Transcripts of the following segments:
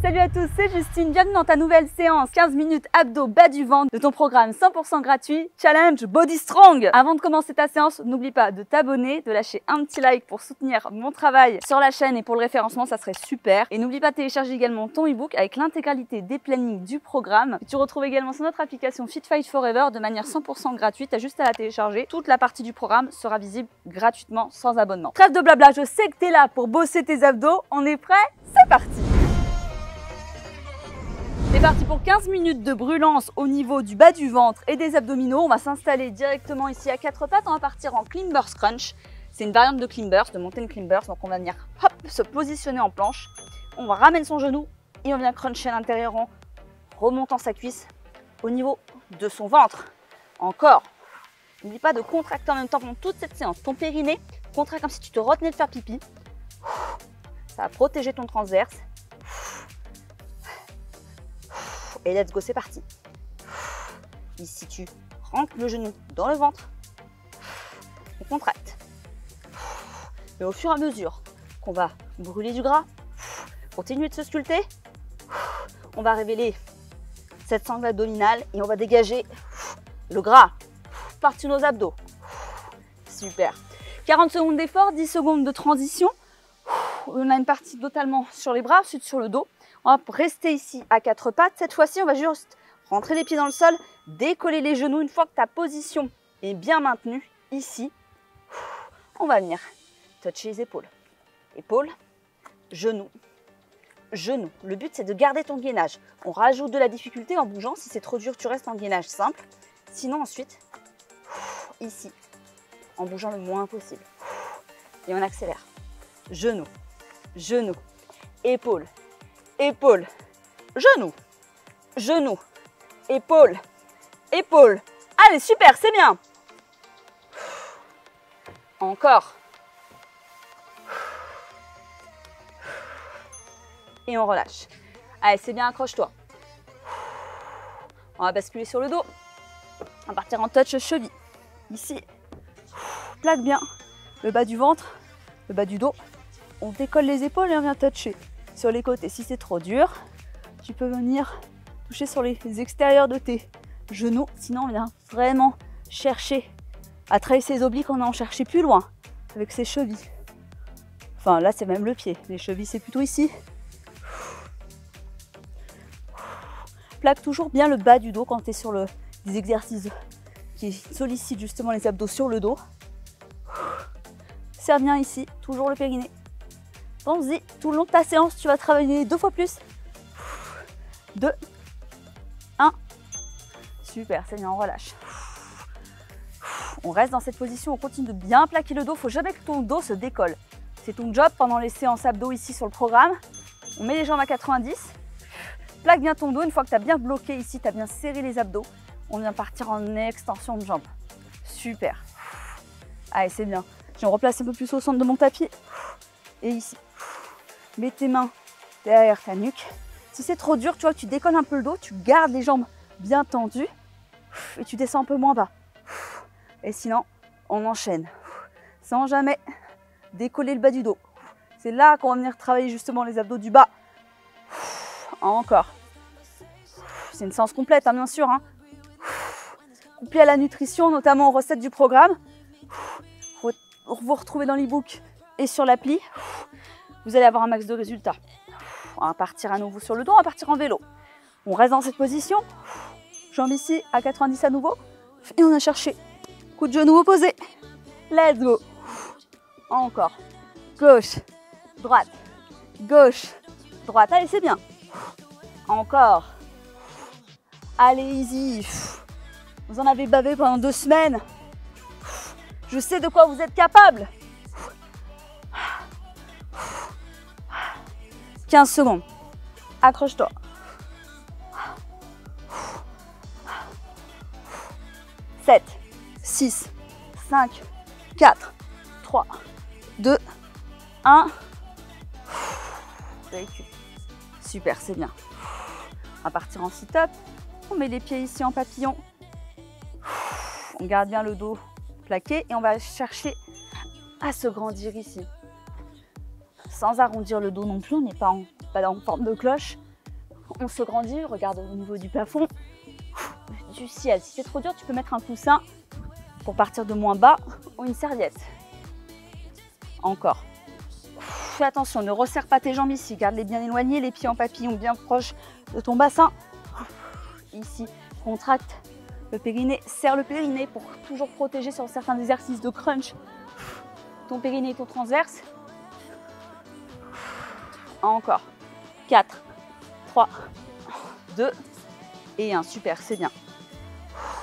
Salut à tous, c'est Justine, bienvenue dans ta nouvelle séance 15 minutes abdos bas du ventre de ton programme 100% gratuit Challenge Body Strong. Avant de commencer ta séance, n'oublie pas de t'abonner, de lâcher un petit like pour soutenir mon travail sur la chaîne et pour le référencement, ça serait super. Et n'oublie pas de télécharger également ton e-book avec l'intégralité des plannings du programme. Tu retrouves également sur notre application Fit Fight Forever de manière 100% gratuite, tu as juste à la télécharger. Toute la partie du programme sera visible gratuitement sans abonnement. Trêve de blabla, je sais que tu es là pour bosser tes abdos, on est prêt? C'est parti! C'est parti pour 15 minutes de brûlance au niveau du bas du ventre et des abdominaux. On va s'installer directement ici à quatre pattes. On va partir en clean burst crunch. C'est une variante de clean burst, de mountain clean burst. Donc on va venir hop, se positionner en planche. On va ramener son genou et on vient cruncher à l'intérieur en remontant sa cuisse au niveau de son ventre. Encore. N'oublie pas de contracter en même temps pendant toute cette séance. Ton périnée, contracte comme si tu te retenais de faire pipi. Ça va protéger ton transverse. Et let's go, c'est parti. Ici, tu rentres le genou dans le ventre. On contracte. Et au fur et à mesure qu'on va brûler du gras, continuer de se sculpter, on va révéler cette sangle abdominale et on va dégager le gras par-dessus nos abdos. Super. 40 secondes d'effort, 10 secondes de transition. On a une partie totalement sur les bras, ensuite sur le dos. On va rester ici à quatre pattes. Cette fois-ci, on va juste rentrer les pieds dans le sol, décoller les genoux. Une fois que ta position est bien maintenue, ici, on va venir toucher les épaules. Épaules, genoux, genoux. Le but, c'est de garder ton gainage. On rajoute de la difficulté en bougeant. Si c'est trop dur, tu restes en gainage simple. Sinon, ensuite, ici, en bougeant le moins possible. Et on accélère. Genoux, genoux, épaules. Épaule, genou, genou, épaule, épaule. Allez, super, c'est bien. Encore. Et on relâche. Allez, c'est bien, accroche-toi. On va basculer sur le dos. On va partir en touch cheville. Ici, plaque bien le bas du ventre, le bas du dos. On décolle les épaules et on vient toucher sur les côtés. Si c'est trop dur, tu peux venir toucher sur les extérieurs de tes genoux. Sinon, on vient vraiment chercher à travailler ses obliques. On va en chercher plus loin avec ses chevilles. Enfin, là, c'est même le pied. Les chevilles, c'est plutôt ici. Plaque toujours bien le bas du dos quand tu es sur des exercices qui sollicitent justement les abdos sur le dos. Serre bien ici, toujours le périnée. Pense-y, tout le long de ta séance, tu vas travailler 2 fois plus. 2, 1. Super, c'est bien, on relâche. On reste dans cette position, on continue de bien plaquer le dos. Il ne faut jamais que ton dos se décolle. C'est ton job pendant les séances abdos ici sur le programme. On met les jambes à 90. Plaque bien ton dos. Une fois que tu as bien bloqué ici, tu as bien serré les abdos, on vient partir en extension de jambes. Super. Allez, c'est bien. Je me replace un peu plus au centre de mon tapis. Et ici. Mets tes mains derrière ta nuque. Si c'est trop dur, tu vois, tu décolles un peu le dos, tu gardes les jambes bien tendues et tu descends un peu moins bas. Et sinon, on enchaîne sans jamais décoller le bas du dos. C'est là qu'on va venir travailler justement les abdos du bas. Encore. C'est une séance complète, hein, bien sûr. Hein. Couplée à la nutrition, notamment aux recettes du programme. Vous retrouvez dans l'e-book et sur l'appli. Vous allez avoir un max de résultats. On va partir à nouveau sur le dos, on va partir en vélo. On reste dans cette position. Jambes ici à 90 à nouveau. Et on a cherché. Coup de genou opposé. Let's go. Encore. Gauche, droite, gauche, droite. Allez, c'est bien. Encore. Allez, easy. Vous en avez bavé pendant 2 semaines. Je sais de quoi vous êtes capable. 15 secondes. Accroche-toi. 7, 6, 5, 4, 3, 2, 1. Super, c'est bien. On va partir en sit-up. On met les pieds ici en papillon. On garde bien le dos plaqué et on va chercher à se grandir ici. Sans arrondir le dos non plus, on n'est pas en forme de cloche. On se grandit, regarde au niveau du plafond, du ciel. Si c'est trop dur, tu peux mettre un coussin pour partir de moins bas ou une serviette. Encore. Fais attention, ne resserre pas tes jambes ici. Garde-les bien éloignés, les pieds en papillon bien proches de ton bassin. Ici, contracte le périnée, serre le périnée pour toujours protéger sur certains exercices de crunch ton périnée et ton transverse. Encore. 4, 3, 2 et 1. Super, c'est bien.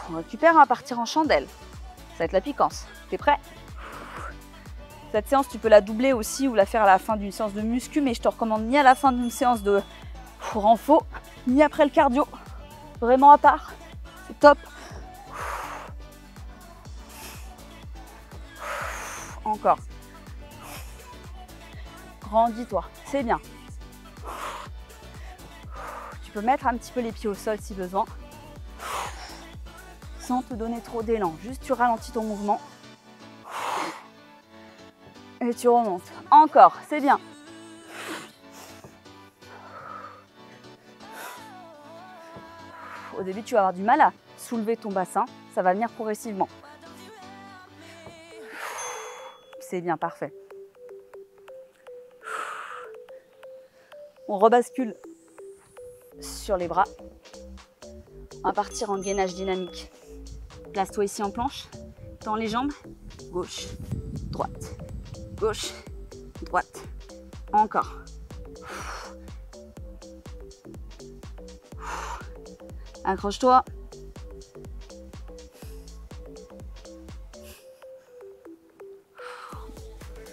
On récupère, on va partir en chandelle. Ça va être la piquance. T'es prêt? Cette séance, tu peux la doubler aussi ou la faire à la fin d'une séance de muscu, mais je te recommande ni à la fin d'une séance de renfo, ni après le cardio. Vraiment à part. C'est top. Encore. Grandis-toi. C'est bien. Tu peux mettre un petit peu les pieds au sol si besoin. Sans te donner trop d'élan. Juste tu ralentis ton mouvement. Et tu remontes. Encore, c'est bien. Au début, tu vas avoir du mal à soulever ton bassin. Ça va venir progressivement. C'est bien, parfait. On rebascule sur les bras. On va partir en gainage dynamique. Place-toi ici en planche. Tends les jambes. Gauche, droite. Gauche, droite, encore. Accroche-toi.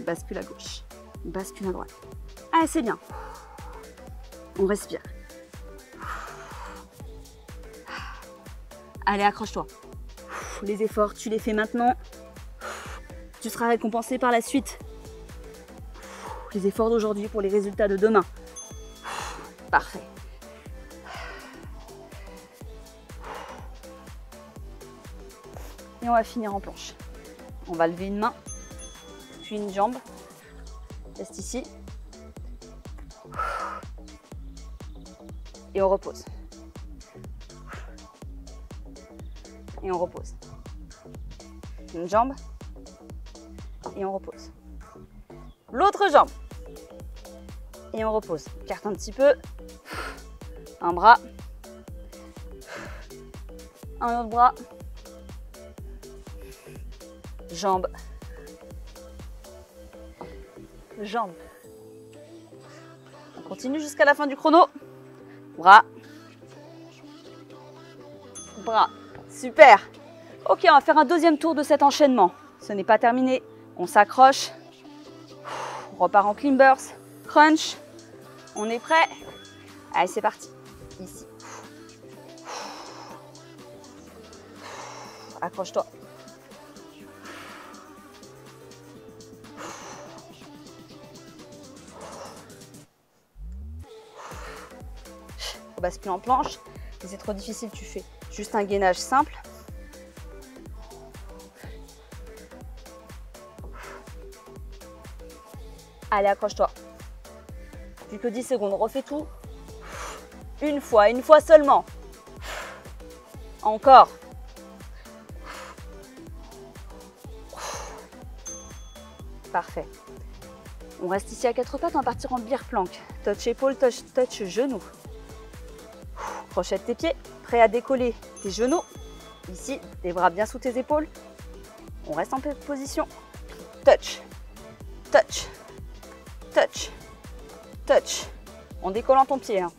Bascule à gauche, bascule à droite. Ah, c'est bien. On respire. Allez, accroche-toi. Les efforts, tu les fais maintenant. Tu seras récompensé par la suite. Les efforts d'aujourd'hui pour les résultats de demain. Parfait. Et on va finir en planche. On va lever une main, puis une jambe. Reste ici. Et on repose. Et on repose. Une jambe. Et on repose. L'autre jambe. Et on repose. Carte un petit peu. Un bras. Un autre bras. Jambe. Jambe. On continue jusqu'à la fin du chrono. Bras. Bras. Super. Ok, on va faire un deuxième tour de cet enchaînement. Ce n'est pas terminé. On s'accroche. On repart en climbers. Crunch. On est prêt? Allez, c'est parti. Ici. Accroche-toi. On bascule en planche. Si c'est trop difficile, tu fais juste un gainage simple. Allez, accroche-toi. Plus que 10 secondes. Refais tout. Une fois seulement. Encore. Parfait. On reste ici à quatre pattes, on va partir en bear plank. Touch épaule, touch genou. Crochette tes pieds, prêt à décoller tes genoux. Ici, les bras bien sous tes épaules. On reste en position. Touch, touch, touch, touch. En décollant ton pied. Hein.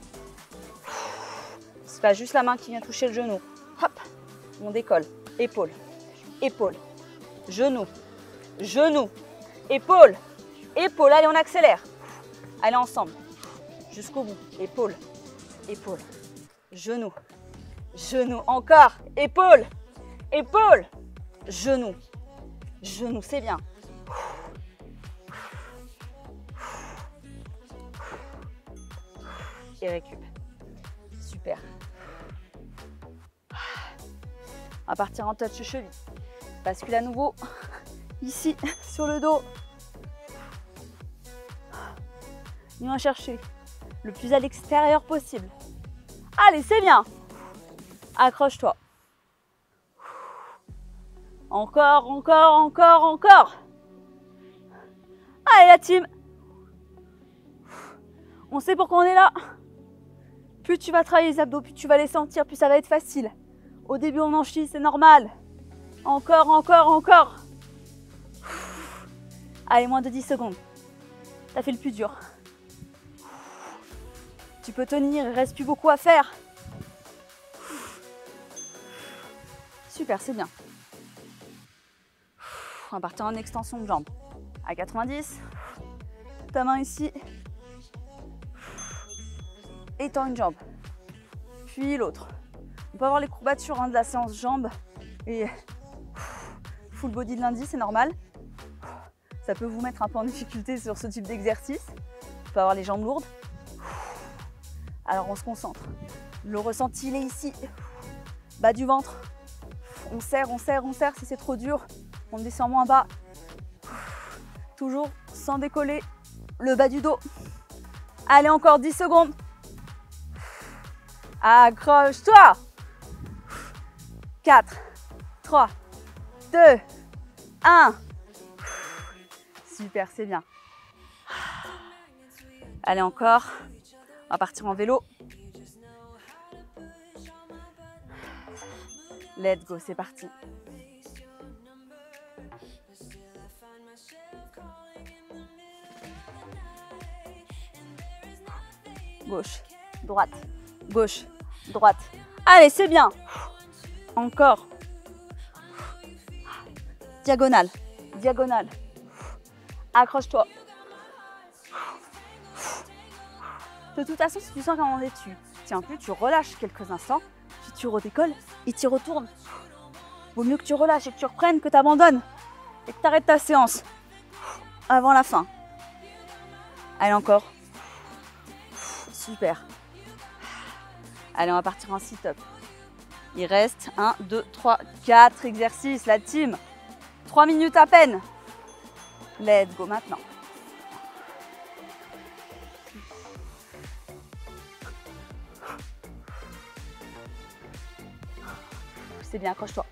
C'est pas juste la main qui vient toucher le genou. Hop, on décolle. Épaule, épaule, genou, genou, épaule, épaule. Allez, on accélère. Allez, ensemble. Jusqu'au bout. Épaule, épaule, genou, genou. Encore. Épaule, épaule, genou, genou. C'est bien. Et récup. Super. On va partir en touch cheville. Bascule à nouveau ici sur le dos. Et on va chercher le plus à l'extérieur possible. Allez, c'est bien. Accroche-toi. Encore, encore, encore, encore. Allez, la team. On sait pourquoi on est là. Plus tu vas travailler les abdos, plus tu vas les sentir, plus ça va être facile. Au début, on en chie, c'est normal. Encore, encore, encore. Allez, moins de 10 secondes. T'as fait le plus dur. Tu peux tenir, il reste plus beaucoup à faire. Super, c'est bien. On va partir en extension de jambes. À 90. Ta main ici. Étends une jambe. Puis l'autre. On peut avoir les courbatures de la séance jambes. Et full body de lundi, c'est normal. Ça peut vous mettre un peu en difficulté sur ce type d'exercice. On peut avoir les jambes lourdes. Alors on se concentre. Le ressenti, il est ici. Bas du ventre. On serre, on serre, on serre. Si c'est trop dur, on descend moins bas. Toujours sans décoller le bas du dos. Allez, encore 10 secondes. Accroche-toi. 4, 3, 2, 1. Super, c'est bien. Allez, encore. On va partir en vélo. Let's go, c'est parti. Gauche, droite, gauche, droite. Allez, c'est bien. Encore. Diagonale, diagonale. Accroche-toi. De toute façon, si tu sens qu'à un moment donné, tu tiens plus, tu relâches quelques instants, puis tu redécolles et tu y retournes. Vaut mieux que tu relâches et que tu reprennes, que tu abandonnes et que tu arrêtes ta séance avant la fin. Allez, encore. Super. Allez, on va partir en sit-up. Il reste 1, 2, 3, 4 exercices, la team. 3 minutes à peine. Let's go maintenant. C'est bien, accroche-toi.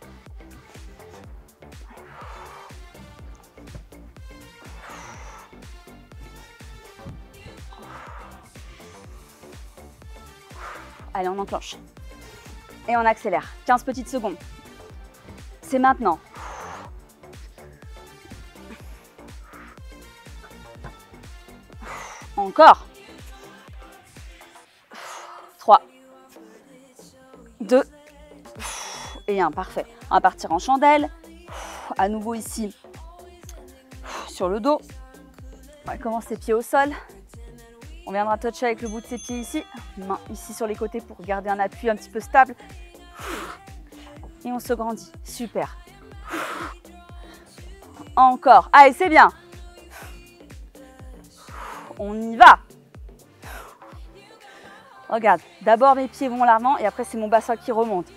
Allez, on enclenche. Et on accélère. 15 petites secondes. C'est maintenant. Encore. 3, 2 et 1. Parfait. On va partir en chandelle. À nouveau ici, sur le dos. On va commencer pieds au sol. On viendra toucher avec le bout de ses pieds ici. Main ici sur les côtés pour garder un appui un petit peu stable. Et on se grandit. Super. Encore. Allez, c'est bien. On y va. Regarde, d'abord mes pieds vont l'avant et après c'est mon bassin qui remonte.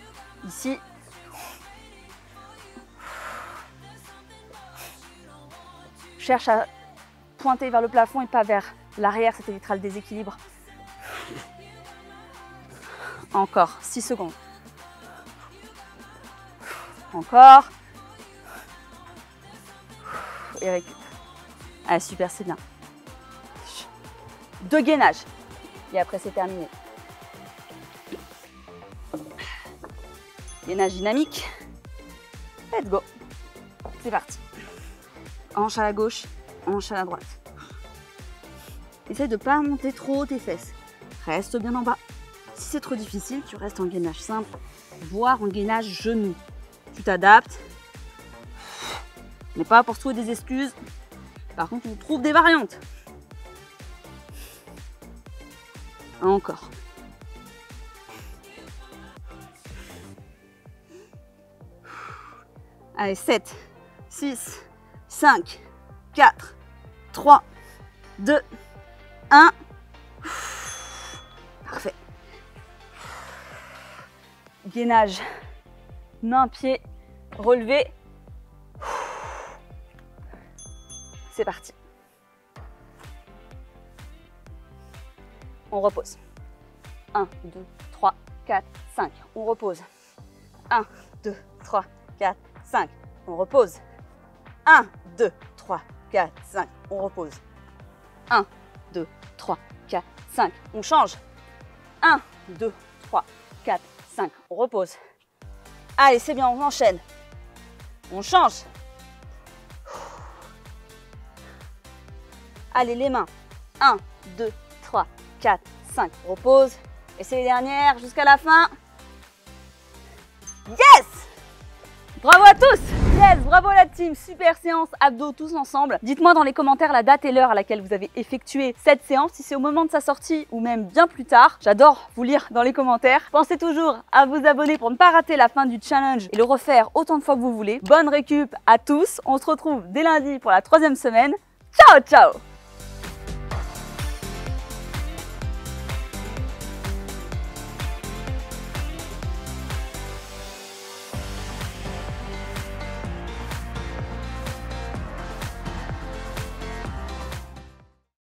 Ici. Cherche à pointer vers le plafond et pas vers l'arrière, ça t'évitera le déséquilibre. Encore, 6 secondes. Encore. Et avec... Ah, super, c'est bien. 2 gainages. Et après, c'est terminé. Gainage dynamique. Let's go. C'est parti. Hanche à la gauche, hanche à la droite. Essaye de ne pas monter trop haut tes fesses. Reste bien en bas. Si c'est trop difficile, tu restes en gainage simple, voire en gainage genou. Tu t'adaptes. Mais pas pour trouver des excuses. Par contre, on trouve des variantes. Encore. Allez, 7, 6, 5, 4, 3, 2, 1. Parfait. Gainage. Main, pied, relevé. C'est parti. On repose. 1, 2, 3, 4, 5. On repose. 1, 2, 3, 4, 5. On repose. 1, 2, 3, 4, 5. On repose. 1, 2, 3, 4, 5. On change. 1, 2, 3, 4, 5. On repose. Allez, c'est bien, on enchaîne. On change. Allez, les mains. 1, 2, 3, 4, 5. On repose. Et c'est les dernières jusqu'à la fin. Yes! Bravo à tous! Yes, bravo la team, super séance abdos tous ensemble. Dites-moi dans les commentaires la date et l'heure à laquelle vous avez effectué cette séance, si c'est au moment de sa sortie ou même bien plus tard. J'adore vous lire dans les commentaires. Pensez toujours à vous abonner pour ne pas rater la fin du challenge et le refaire autant de fois que vous voulez. Bonne récup à tous, on se retrouve dès lundi pour la 3e semaine. Ciao, ciao!